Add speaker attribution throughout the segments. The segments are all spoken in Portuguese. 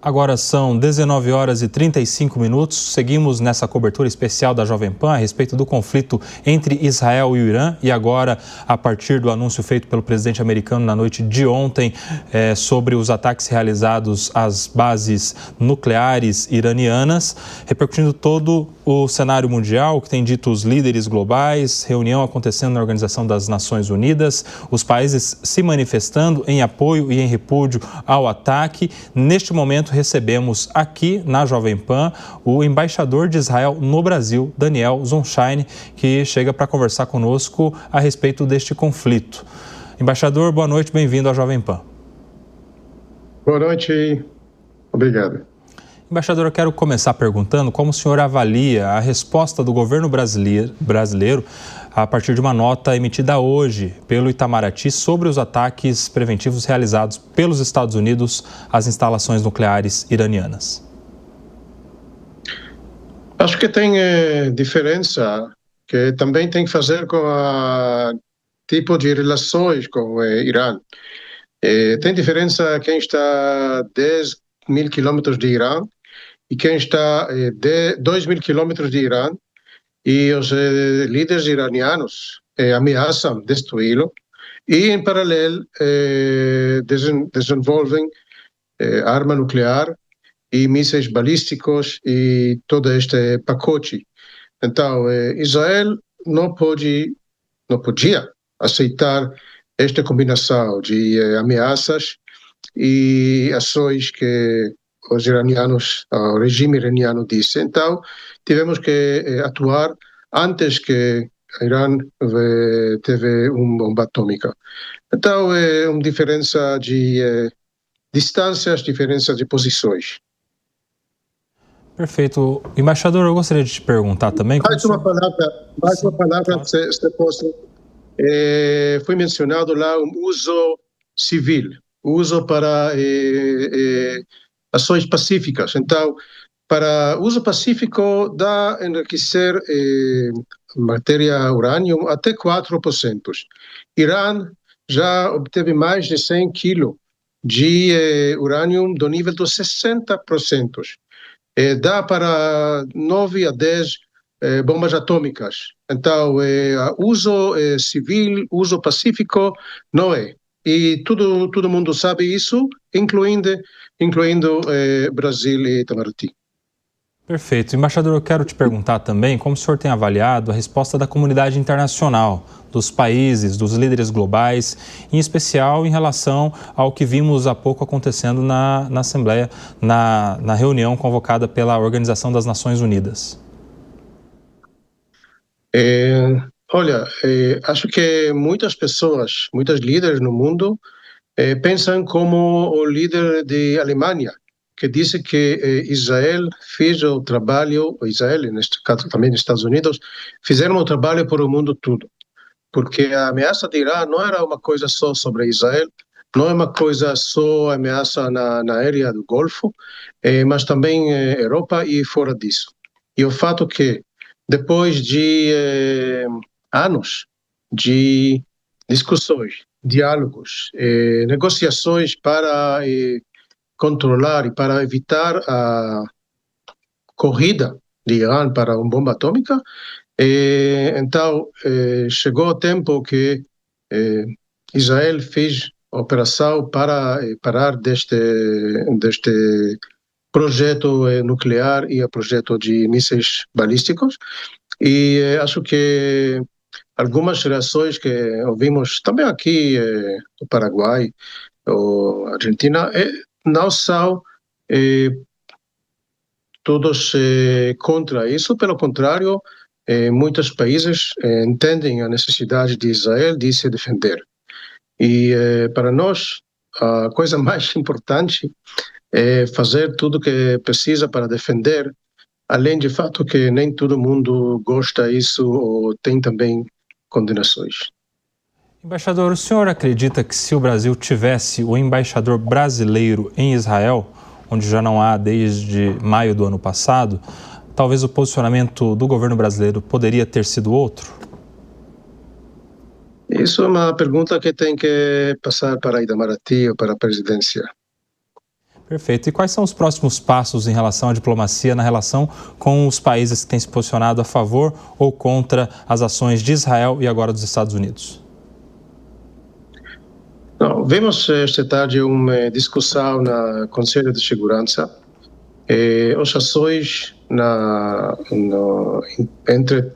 Speaker 1: Agora são 19 horas e 35 minutos. Seguimos nessa cobertura especial da Jovem Pan a respeito do conflito entre Israel e o Irã. E agora, a partir do anúncio feito pelo presidente americano na noite de ontem sobre os ataques realizados às bases nucleares iranianas, repercutindo todo o cenário mundial, o que tem dito os líderes globais, reunião acontecendo na Organização das Nações Unidas, os países se manifestando em apoio e em repúdio ao ataque. Neste momento, recebemos aqui na Jovem Pan o embaixador de Israel no Brasil, Daniel Zonshine, que chega para conversar conosco a respeito deste conflito. Embaixador, boa noite, bem-vindo à Jovem Pan.
Speaker 2: Boa noite, obrigado.
Speaker 1: Embaixador, eu quero começar perguntando como o senhor avalia a resposta do governo brasileiro a partir de uma nota emitida hoje pelo Itamaraty sobre os ataques preventivos realizados pelos Estados Unidos às instalações nucleares iranianas.
Speaker 2: Acho que tem diferença, que também tem que fazer com o tipo de relações com o Irã. Tem diferença quem está a 10 mil quilômetros de Irã e quem está a 2 mil quilômetros de Irã, e os líderes iranianos ameaçam destruí-lo e, em paralelo, desenvolvem arma nuclear e mísseis balísticos e todo este pacote. Então, Israel não podia aceitar esta combinação de ameaças e ações que os iranianos, o regime iraniano disse. Então, tivemos que atuar antes que o Irã teve uma bomba atômica. Então, é uma diferença de distâncias, diferença de posições.
Speaker 1: Perfeito. Embaixador, eu gostaria de te perguntar também...
Speaker 2: Mais uma palavra, se posso. Foi mencionado lá o uso civil, o uso para ações pacíficas. Então, para uso pacífico, dá a enriquecer matéria urânio até 4%. Irã já obteve mais de 100 quilos de urânio do nível dos 60%. Dá para 9 a 10 bombas atômicas. Então, uso civil, uso pacífico, não é. E todo mundo sabe isso, incluindo Brasil e Itamaraty.
Speaker 1: Perfeito. Embaixador, eu quero te perguntar também como o senhor tem avaliado a resposta da comunidade internacional, dos países, dos líderes globais, em especial em relação ao que vimos há pouco acontecendo na Assembleia, na reunião convocada pela Organização das Nações Unidas.
Speaker 2: Acho que muitas pessoas, muitos líderes no mundo pensam como o líder de Alemanha, que disse que Israel fez o trabalho, Israel, neste caso também Estados Unidos, fizeram o trabalho para o mundo todo. Porque a ameaça de Irã não era uma coisa só sobre Israel, não é uma coisa só ameaça na área do Golfo, mas também Europa e fora disso. E o fato que, depois de anos de discussões, diálogos, negociações para controlar e para evitar a corrida de Irã para uma bomba atômica, então chegou o tempo que Israel fez a operação para parar deste projeto nuclear e o projeto de mísseis balísticos. E acho que algumas reações que ouvimos também aqui no Paraguai ou Argentina não são todos contra isso, pelo contrário, muitos países entendem a necessidade de Israel de se defender. E para nós, a coisa mais importante é fazer tudo o que precisa para defender, além de fato que nem todo mundo gosta disso ou tem também condenações.
Speaker 1: Embaixador, o senhor acredita que se o Brasil tivesse o embaixador brasileiro em Israel, onde já não há desde maio do ano passado, talvez o posicionamento do governo brasileiro poderia ter sido outro?
Speaker 2: Isso é uma pergunta que tem que passar para Itamaraty ou para a presidência.
Speaker 1: Perfeito. E quais são os próximos passos em relação à diplomacia, na relação com os países que têm se posicionado a favor ou contra as ações de Israel e agora dos Estados Unidos?
Speaker 2: Não, vimos esta tarde uma discussão na Conselho de Segurança. As ações entre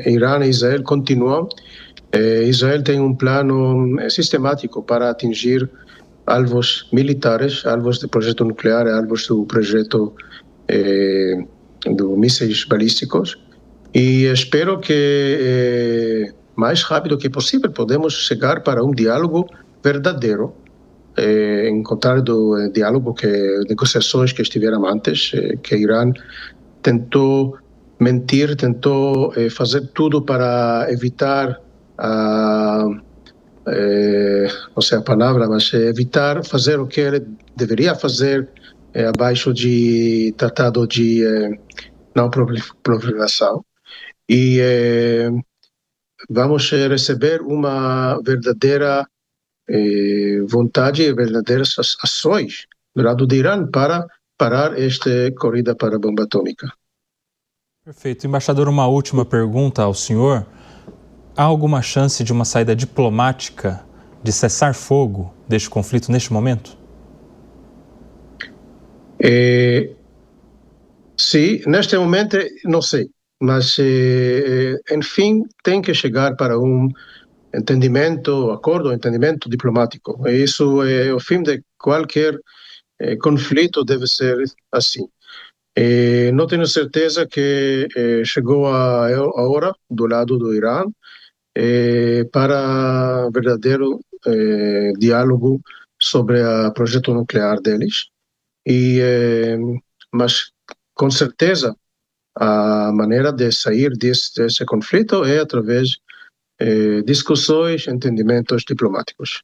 Speaker 2: Irã e Israel continuam. Israel tem um plano sistemático para atingir alvos militares, alvos do projeto nuclear, alvos do projeto de mísseis balísticos. E espero que mais rápido que possível podemos chegar para um diálogo verdadeiro, em contrário do diálogo negociações que estiveram antes, que Irã tentou mentir, tentou fazer tudo para evitar não sei a palavra, mas evitar fazer o que ele deveria fazer abaixo de tratado de não proliferação. E vamos receber uma verdadeira vontade e verdadeiras ações do lado do Irã para parar esta corrida para a bomba atômica.
Speaker 1: Perfeito. Embaixador, uma última pergunta ao senhor. Há alguma chance de uma saída diplomática, de cessar fogo deste conflito neste momento?
Speaker 2: Sim, neste momento não sei, mas enfim tem que chegar para um entendimento diplomático. Isso é o fim de qualquer conflito, deve ser assim. Não tenho certeza que chegou a hora do lado do Irã para verdadeiro diálogo sobre o projeto nuclear deles. Mas com certeza a maneira de sair desse conflito é através discussões, entendimentos diplomáticos.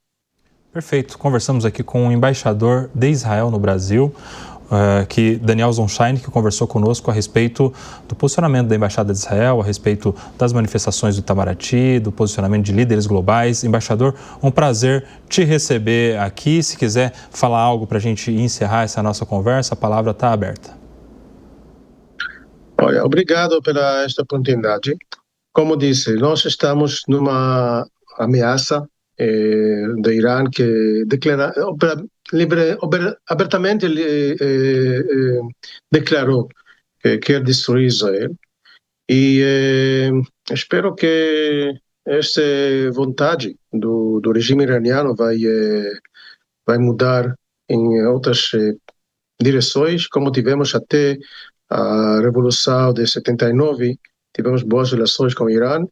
Speaker 1: Perfeito. Conversamos aqui com o embaixador de Israel no Brasil, Daniel Zonshine, que conversou conosco a respeito do posicionamento da Embaixada de Israel, a respeito das manifestações do Itamaraty, do posicionamento de líderes globais. Embaixador, um prazer te receber aqui. Se quiser falar algo para a gente encerrar essa nossa conversa, a palavra está aberta.
Speaker 2: Olha, obrigado pela esta oportunidade. Como disse, nós estamos numa ameaça do Irã que declara abertamente declarou que quer destruir Israel. E espero que essa vontade do regime iraniano vai mudar em outras direções, como tivemos até a Revolução de 79, tivemos boas relações com o Irã,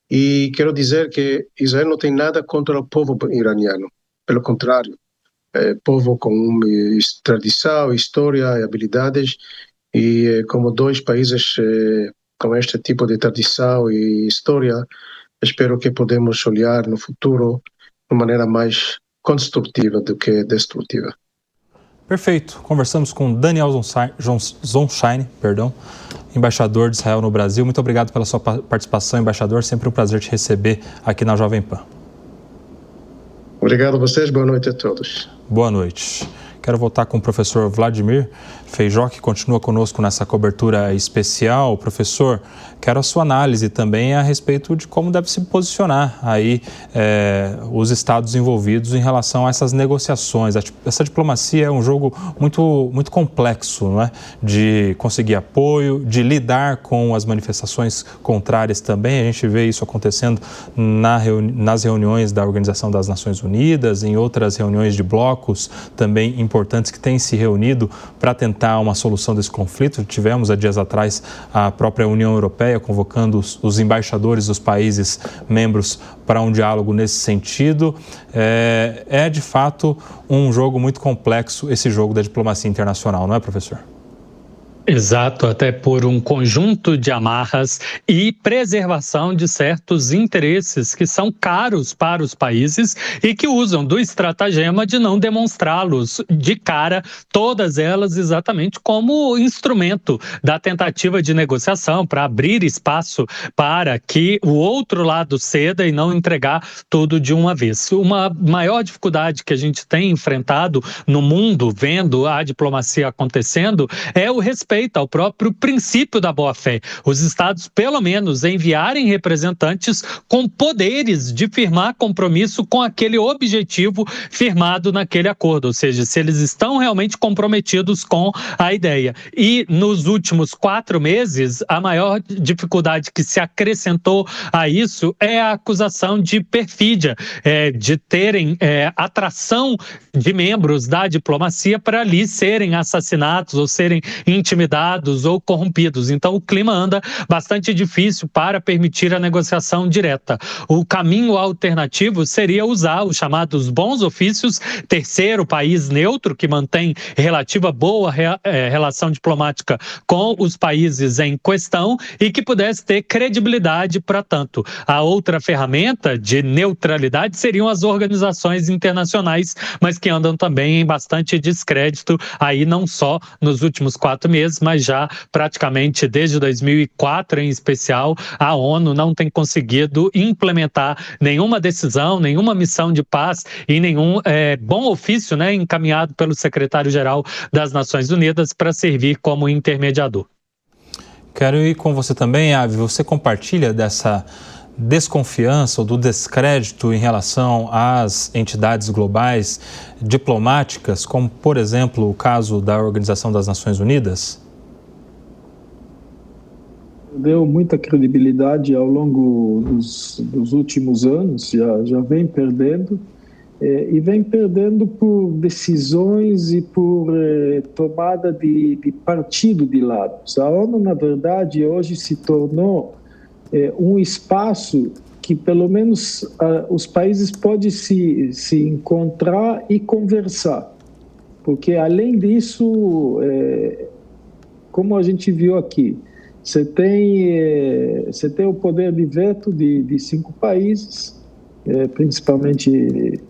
Speaker 2: e quero dizer que Israel não tem nada contra o povo iraniano, pelo contrário, povo com tradição, história e habilidades, e como dois países com este tipo de tradição e história, espero que podemos olhar no futuro de uma maneira mais construtiva do que destrutiva.
Speaker 1: Perfeito. Conversamos com Daniel Zonshine, embaixador de Israel no Brasil. Muito obrigado pela sua participação, embaixador. Sempre um prazer te receber aqui na Jovem Pan.
Speaker 2: Obrigado a vocês. Boa noite a todos.
Speaker 1: Boa noite. Quero voltar com o professor Vladimir Feijó, que continua conosco nessa cobertura especial. Professor, quero a sua análise também a respeito de como deve se posicionar aí os estados envolvidos em relação a essas negociações. Essa diplomacia é um jogo muito complexo, não é? De conseguir apoio, de lidar com as manifestações contrárias também. A gente vê isso acontecendo nas reuniões da Organização das Nações Unidas, em outras reuniões de blocos também importantes que têm se reunido para tentar uma solução desse conflito. Tivemos há dias atrás a própria União Europeia convocando os embaixadores dos países membros para um diálogo nesse sentido. É de fato um jogo muito complexo, esse jogo da diplomacia internacional, não é, professor?
Speaker 3: Exato, até por um conjunto de amarras e preservação de certos interesses que são caros para os países e que usam do estratagema de não demonstrá-los de cara, todas elas exatamente como instrumento da tentativa de negociação para abrir espaço para que o outro lado ceda e não entregar tudo de uma vez. Uma maior dificuldade que a gente tem enfrentado no mundo, vendo a diplomacia acontecendo, é o respeito ao próprio princípio da boa-fé. Os estados, pelo menos, enviarem representantes com poderes de firmar compromisso com aquele objetivo firmado naquele acordo, ou seja, se eles estão realmente comprometidos com a ideia. E nos últimos 4 meses, a maior dificuldade que se acrescentou a isso é a acusação de perfídia, de terem atração de membros da diplomacia para ali serem assassinados ou serem intimidados ou corrompidos. Então o clima anda bastante difícil para permitir a negociação direta. O caminho alternativo seria usar os chamados bons ofícios, terceiro país neutro que mantém relativa boa relação diplomática com os países em questão e que pudesse ter credibilidade para tanto. A outra ferramenta de neutralidade seriam as organizações internacionais, mas que andam também em bastante descrédito, aí não só nos últimos 4 meses, mas já praticamente desde 2004 em especial, a ONU não tem conseguido implementar nenhuma decisão, nenhuma missão de paz e nenhum bom ofício, né, encaminhado pelo secretário-geral das Nações Unidas para servir como intermediador.
Speaker 1: Quero ir com você também, Avi. Você compartilha dessa desconfiança ou do descrédito em relação às entidades globais diplomáticas, como, por exemplo, o caso da Organização das Nações Unidas?
Speaker 4: Deu muita credibilidade ao longo dos últimos anos, já vem perdendo, e vem perdendo por decisões e por tomada de partido de lados. A ONU, na verdade, hoje se tornou um espaço que, pelo menos, os países podem se encontrar e conversar. Porque, além disso, como a gente viu aqui, você tem o poder de veto de 5 países, principalmente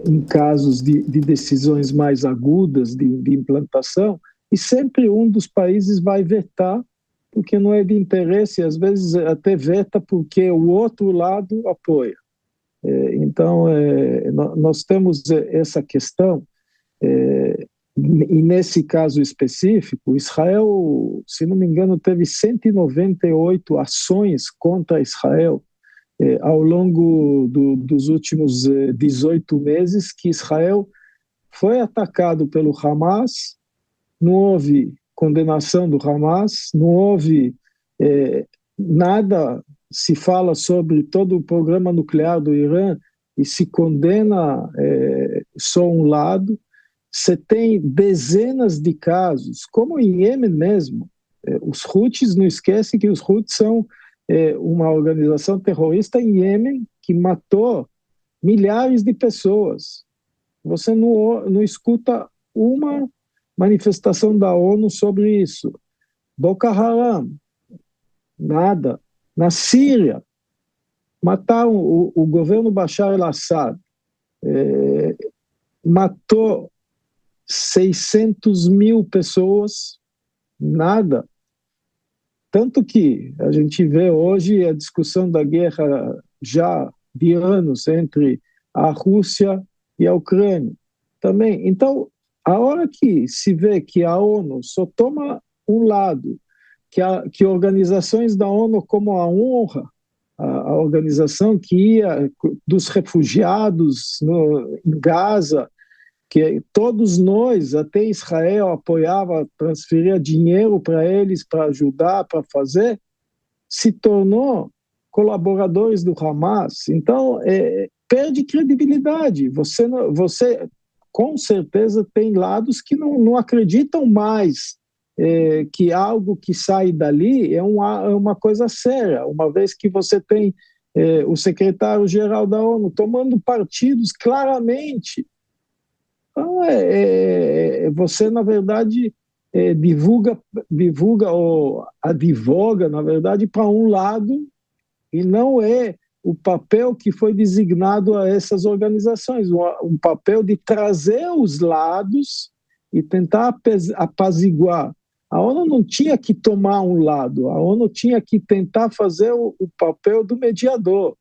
Speaker 4: em casos de decisões mais agudas de implantação, e sempre um dos países vai vetar, porque não é de interesse, às vezes até veta porque o outro lado apoia. Então, nós temos essa questão, e nesse caso específico, Israel, se não me engano, teve 198 ações contra Israel ao longo dos últimos 18 meses, que Israel foi atacado pelo Hamas, não houve condenação do Hamas, não houve nada, se fala sobre todo o programa nuclear do Irã e se condena só um lado. Você tem dezenas de casos, como em Iêmen mesmo. Os Houthis, não esquece que os Houthis são uma organização terrorista em Iêmen que matou milhares de pessoas. Você não escuta uma manifestação da ONU sobre isso. Boko Haram, nada. Na Síria, mataram o governo Bashar al-Assad, matou 600 mil pessoas, nada. Tanto que a gente vê hoje a discussão da guerra já de anos entre a Rússia e a Ucrânia também. Então, a hora que se vê que a ONU só toma um lado, que organizações da ONU como a UNRWA, a organização que ia dos refugiados em Gaza, que todos nós, até Israel, apoiava, transferia dinheiro para eles, para ajudar, para fazer, se tornou colaboradores do Hamas. Então, perde credibilidade. Você, com certeza, tem lados que não acreditam mais que algo que sai dali é uma coisa séria, uma vez que você tem o secretário-geral da ONU tomando partidos claramente. Então, você, na verdade, divulga ou advoga, na verdade, para um lado, e não é o papel que foi designado a essas organizações, um papel de trazer os lados e tentar apaziguar. A ONU não tinha que tomar um lado, a ONU tinha que tentar fazer o papel do mediador.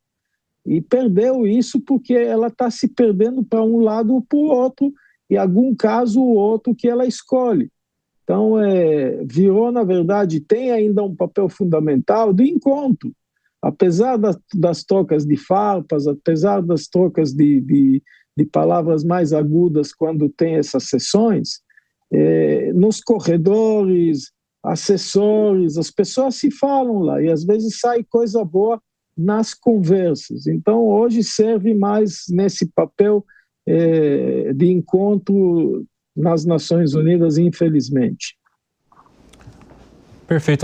Speaker 4: E perdeu isso porque ela está se perdendo para um lado ou para o outro, e em algum caso o outro que ela escolhe. Então, virou, na verdade, tem ainda um papel fundamental do encontro. Apesar das trocas de farpas, apesar das trocas de palavras mais agudas quando tem essas sessões, nos corredores, assessores, as pessoas se falam lá e às vezes sai coisa boa nas conversas. Então, hoje serve mais nesse papel de encontro nas Nações Unidas, infelizmente.
Speaker 1: Perfeito.